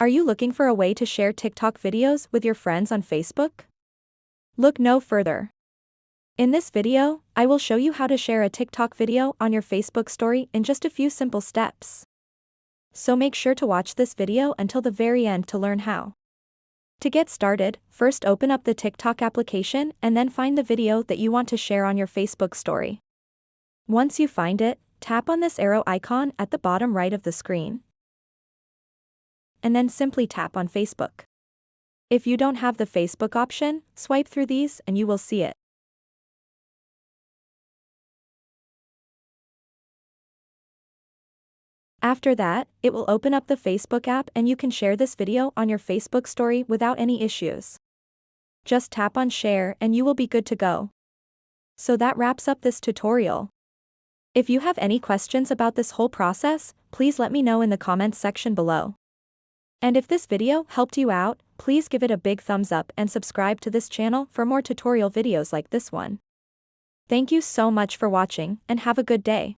Are you looking for a way to share TikTok videos with your friends on Facebook? Look no further. In this video, I will show you how to share a TikTok video on your Facebook story in just a few simple steps. So make sure to watch this video until the very end to learn how. To get started, first open up the TikTok application and then find the video that you want to share on your Facebook story. Once you find it, tap on this arrow icon at the bottom right of the screen. And then simply tap on Facebook. If you don't have the Facebook option, swipe through these and you will see it. After that, it will open up the Facebook app and you can share this video on your Facebook story without any issues. Just tap on share and you will be good to go. So that wraps up this tutorial. If you have any questions about this whole process, please let me know in the comments section below. And if this video helped you out, please give it a big thumbs up and subscribe to this channel for more tutorial videos like this one. Thank you so much for watching and have a good day.